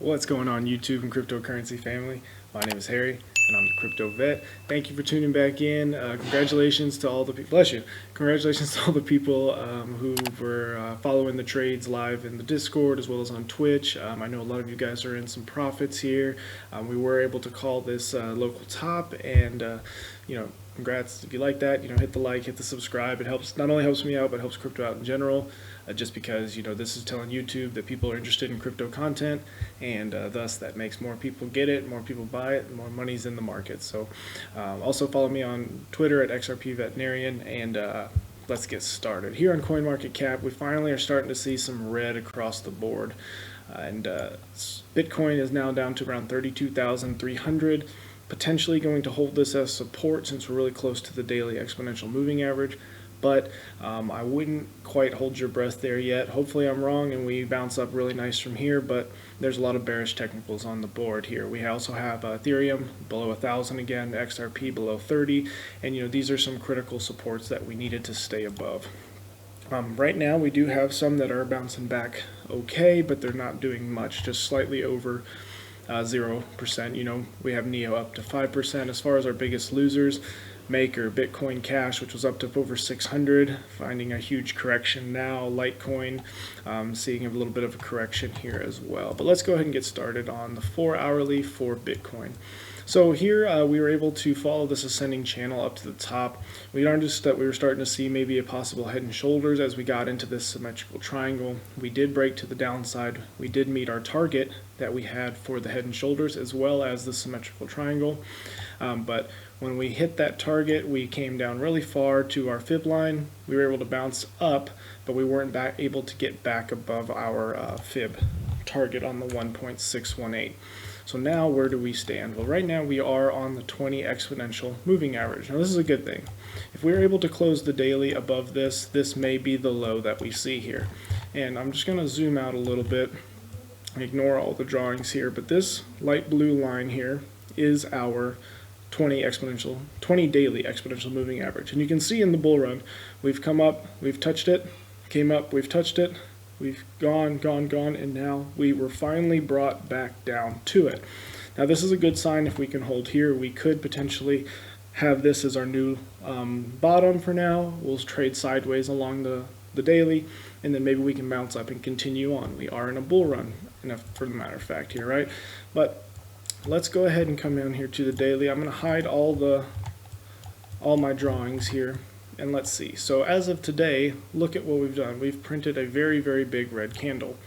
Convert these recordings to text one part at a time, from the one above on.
What's going on, YouTube and cryptocurrency family? My name is Harry and I'm the Crypto Vet. Thank you for tuning back in. Congratulations to all the people. Bless you. Congratulations to all the people who were following the trades live in the Discord as well as on Twitch. I know a lot of you guys are in some profits here. We were able to call this local top, and congrats if you like that. Hit the like, hit the subscribe. It helps, not only helps me out, but helps crypto out in general. Just because this is telling YouTube that people are interested in crypto content, and thus that makes more people get it, more people buy it, more money's in the market. So also follow me on Twitter at XRP Veterinarian, and let's get started. Here on CoinMarketCap, we finally are starting to see some red across the board, and Bitcoin is now down to around 32,300. Potentially going to hold this as support since we're really close to the daily exponential moving average. But I wouldn't quite hold your breath there yet. Hopefully I'm wrong and we bounce up really nice from here, but there's a lot of bearish technicals on the board here. We also have Ethereum below 1,000 again, XRP below 30, and these are some critical supports that we needed to stay above. Right now we do have some that are bouncing back okay, but they're not doing much, just slightly over 0%. We have NEO up to 5%. As far as our biggest losers, Maker, Bitcoin Cash, which was up to over 600, finding a huge correction now. Litecoin, seeing a little bit of a correction here as well. But let's go ahead and get started on the 4-hourly for Bitcoin. So here we were able to follow this ascending channel up to the top. We noticed that we were starting to see maybe a possible head and shoulders as we got into this symmetrical triangle. We did break to the downside. We did meet our target that we had for the head and shoulders as well as the symmetrical triangle. But when we hit that target, we came down really far to our fib line. We were able to bounce up, but we weren't able to get back above our fib target on the 1.618. So now where do we stand? Well, right now we are on the 20 exponential moving average. Now this is a good thing. If we're able to close the daily above this, this may be the low that we see here. And I'm just going to zoom out a little bit, ignore all the drawings here, but this light blue line here is our 20 daily exponential moving average. And you can see in the bull run, we've come up, we've touched it, came up, we've touched it, we've gone, and now we were finally brought back down to it. Now this is a good sign. If we can hold here, we could potentially have this as our new bottom for now. We'll trade sideways along the daily, and then maybe we can bounce up and continue on. We are in a bull run, for the matter of fact here, right? But let's go ahead and come down here to the daily. I'm going to hide all my drawings here, and let's see. So as of today, look at what we've done. We've printed a very, very big red candle.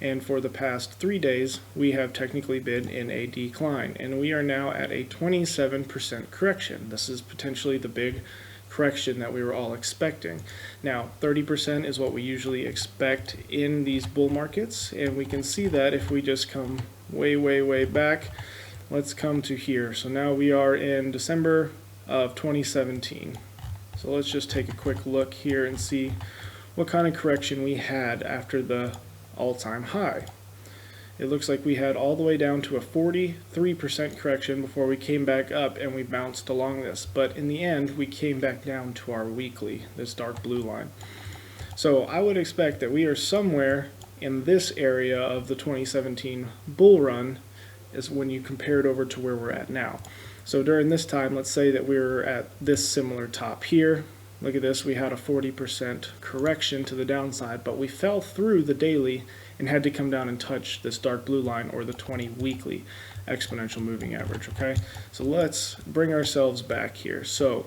And for the past 3 days, we have technically been in a decline. And we are now at a 27% correction. This is potentially the big correction that we were all expecting. Now, 30% is what we usually expect in these bull markets. And we can see that if we just come way, way, way back. Let's come to here. So now we are in December of 2017. So let's just take a quick look here and see what kind of correction we had after the all-time high. It looks like we had all the way down to a 43% correction before we came back up and we bounced along this. But in the end, we came back down to our weekly, this dark blue line. So I would expect that we are somewhere in this area of the 2017 bull run is when you compare it over to where we're at now. So during this time, let's say that we were at this similar top here. Look at this, we had a 40% correction to the downside, but we fell through the daily and had to come down and touch this dark blue line, or the 20 weekly exponential moving average, okay? So let's bring ourselves back here. So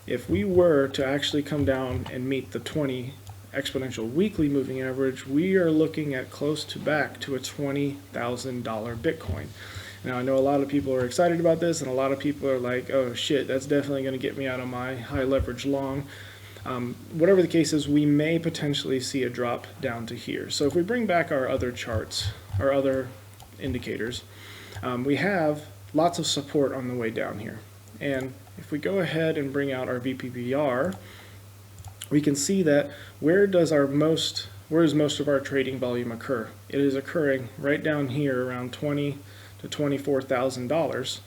if we were to actually come down and meet the 20 exponential weekly moving average, we are looking at close to back to a $20,000 Bitcoin. Now I know a lot of people are excited about this, and a lot of people are like, oh shit, that's definitely going to get me out of my high leverage long. Whatever the case is, we may potentially see a drop down to here. So if we bring back our other charts, our other indicators, we have lots of support on the way down here. And if we go ahead and bring out our VPPR, we can see that where does most of our trading volume occur? It is occurring right down here around $20,000 to $24,000.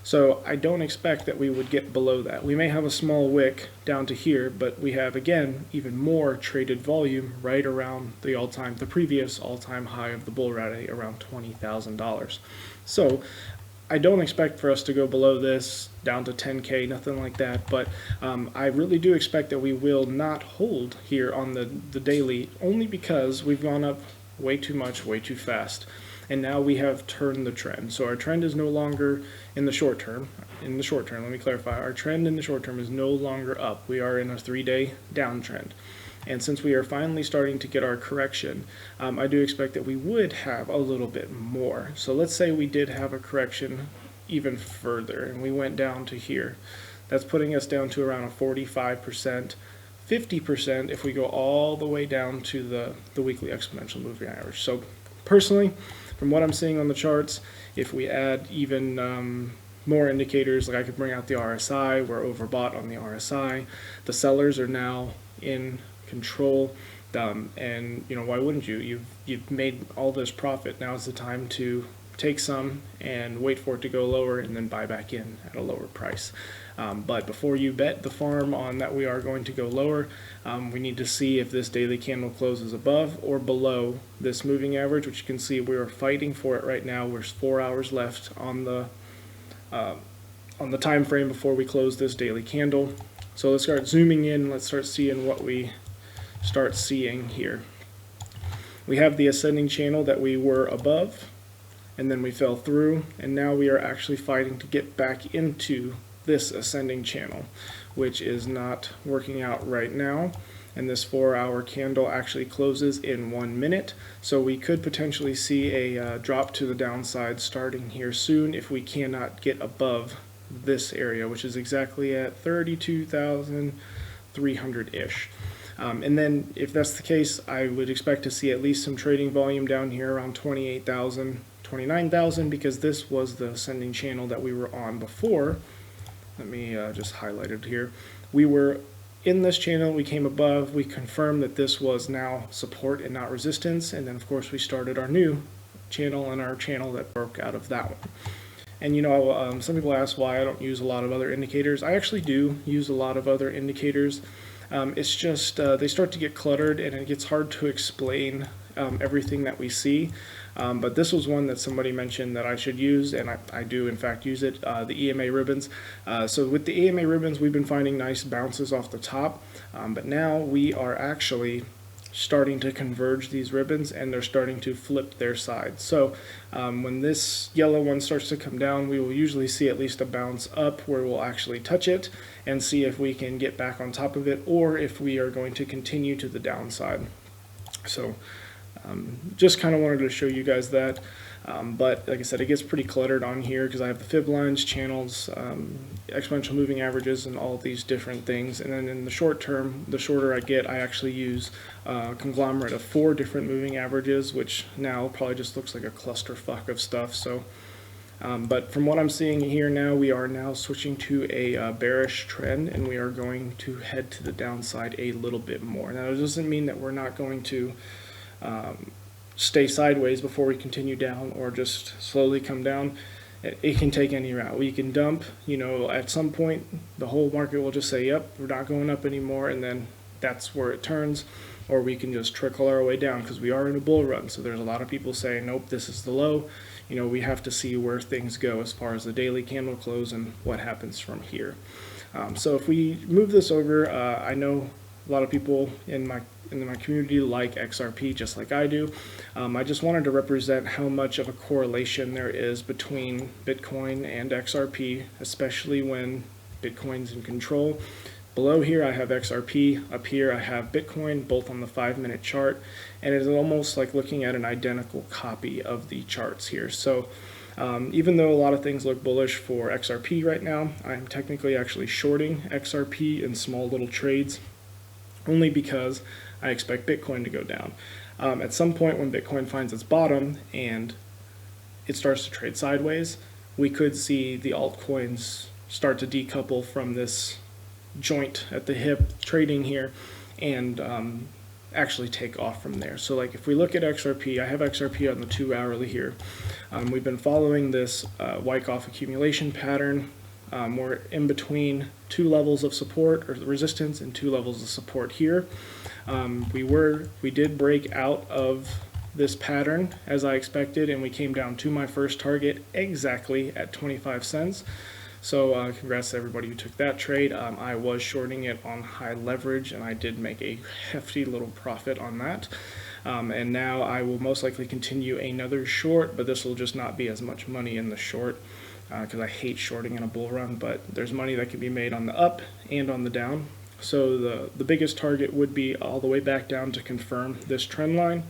So I don't expect that we would get below that. We may have a small wick down to here, but we have, again, even more traded volume right around the previous all-time high of the bull rally, around $20,000. So I don't expect for us to go below this, down to 10K, nothing like that, but I really do expect that we will not hold here on the daily, only because we've gone up way too much, way too fast. And now we have turned the trend. So our trend is no longer in the short term. In the short term, let me clarify, our trend in the short term is no longer up. We are in a 3-day downtrend. And since we are finally starting to get our correction, I do expect that we would have a little bit more. So let's say we did have a correction even further and we went down to here. That's putting us down to around a 45%, 50% if we go all the way down to the weekly exponential moving average. So personally, from what I'm seeing on the charts, if we add even more indicators, like I could bring out the RSI, we're overbought on the RSI. The sellers are now in control, and why wouldn't you? You've made all this profit. Now is the time to take some and wait for it to go lower and then buy back in at a lower price. But before you bet the farm on that we are going to go lower, we need to see if this daily candle closes above or below this moving average, which you can see we are fighting for it right now. There's 4 hours left on the time frame before we close this daily candle. So let's start zooming in. Let's start seeing what we start seeing here. We have the ascending channel that we were above, and then we fell through, and now we are actually fighting to get back into this ascending channel, which is not working out right now. And this 4-hour candle actually closes in 1 minute, so we could potentially see a drop to the downside starting here soon if we cannot get above this area, which is exactly at 32,300-ish. And then if that's the case, I would expect to see at least some trading volume down here around 28,000, 29,000, because this was the ascending channel that we were on before. Let me just highlight it here. We were in this channel, we came above, we confirmed that this was now support and not resistance, and then of course we started our new channel and our channel that broke out of that one. And some people ask why I don't use a lot of other indicators. I actually do use a lot of other indicators. It's just they start to get cluttered and it gets hard to explain everything that we see. But this was one that somebody mentioned that I should use, and I do in fact use it, the EMA ribbons. So with the EMA ribbons, we've been finding nice bounces off the top, but now we are actually starting to converge these ribbons and they're starting to flip their sides. So when this yellow one starts to come down, we will usually see at least a bounce up where we'll actually touch it and see if we can get back on top of it or if we are going to continue to the downside. So just kind of wanted to show you guys that. But like I said, it gets pretty cluttered on here because I have the fib lines, channels, exponential moving averages, and all these different things. And then in the short term, the shorter I get, I actually use a conglomerate of 4 different moving averages, which now probably just looks like a clusterfuck of stuff. So, but from what I'm seeing here now, we are now switching to a bearish trend, and we are going to head to the downside a little bit more. Now, it doesn't mean that we're not going to stay sideways before we continue down or just slowly come down. It can take any route. We can dump, at some point the whole market will just say, yep, we're not going up anymore, and then that's where it turns. Or we can just trickle our way down because we are in a bull run. So there's a lot of people saying, nope, this is the low. We have to see where things go as far as the daily candle close and what happens from here. So if we move this over, I know a lot of people in my community like XRP just like I do. I just wanted to represent how much of a correlation there is between Bitcoin and XRP, especially when Bitcoin's in control. Below here I have XRP, up here I have Bitcoin, both on the 5-minute chart, and it is almost like looking at an identical copy of the charts here. So even though a lot of things look bullish for XRP right now, I'm technically actually shorting XRP in small little trades, only because I expect Bitcoin to go down. At some point when Bitcoin finds its bottom and it starts to trade sideways, we could see the altcoins start to decouple from this joint at the hip trading here, and actually take off from there. So like if we look at XRP, I have XRP on the 2 hourly here. We've been following this Wyckoff accumulation pattern. We're in between 2 levels of support or resistance and 2 levels of support here. We did break out of this pattern as I expected, and we came down to my first target exactly at 25 cents. So congrats to everybody who took that trade. I was shorting it on high leverage, and I did make a hefty little profit on that. And now I will most likely continue another short, but this will just not be as much money in the short because I hate shorting in a bull run, but there's money that can be made on the up and on the down. So the biggest target would be all the way back down to confirm this trend line,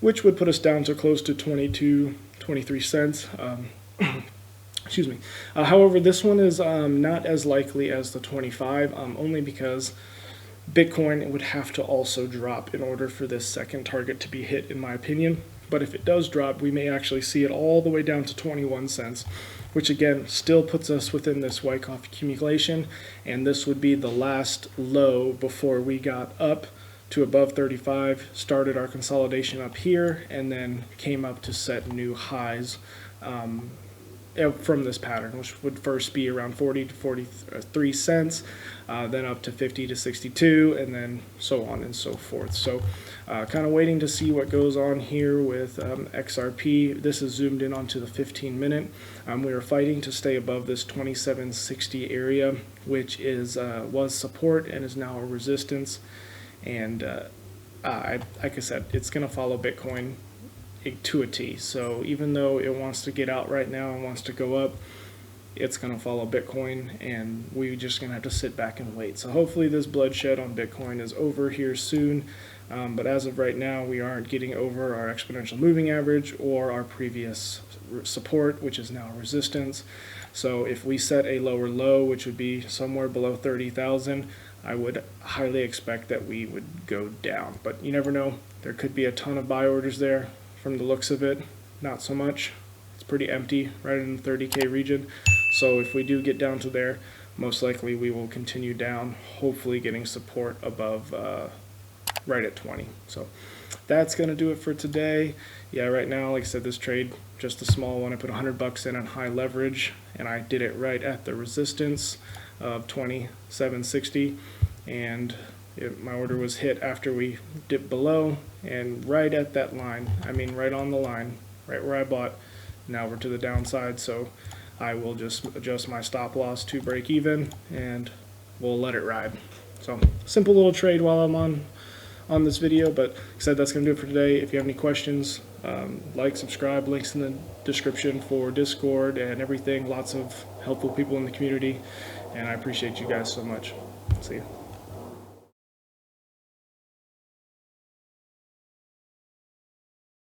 which would put us down to close to 22, 23 cents. Excuse me. However, this one is not as likely as the 25, only because Bitcoin would have to also drop in order for this second target to be hit, in my opinion. But if it does drop, we may actually see it all the way down to 21 cents, which again still puts us within this Wyckoff accumulation, and this would be the last low before we got up to above 35, started our consolidation up here, and then came up to set new highs from this pattern, which would first be around 40 to 43 cents, then up to 50 to 62, and then so on and so forth. So kind of waiting to see what goes on here with XRP. This is zoomed in onto the 15-minute. We are fighting to stay above this 2760 area, which was support and is now a resistance. And like I said, it's going to follow Bitcoin to a T. So even though it wants to get out right now and wants to go up, it's going to follow Bitcoin, and we're just going to have to sit back and wait. So hopefully this bloodshed on Bitcoin is over here soon, but as of right now, we aren't getting over our exponential moving average or our previous support, which is now resistance. So if we set a lower low, which would be somewhere below 30,000, I would highly expect that we would go down. But you never know. There could be a ton of buy orders there. From the looks of it, not so much. It's pretty empty right in the 30K region. So if we do get down to there, most likely we will continue down, hopefully getting support above right at 20. So that's going to do it for today. Yeah, right now, like I said, this trade, just a small one. I put $100 in on high leverage, and I did it right at the resistance of 2760, and my order was hit after we dipped below, and right at that line, I mean right on the line, right where I bought. Now we're to the downside, so I will just adjust my stop loss to break even, and we'll let it ride. So simple little trade while I'm on this video, but like I said, that's going to do it for today. If you have any questions, like, subscribe, links in the description for Discord and everything. Lots of helpful people in the community, and I appreciate you guys so much. See you.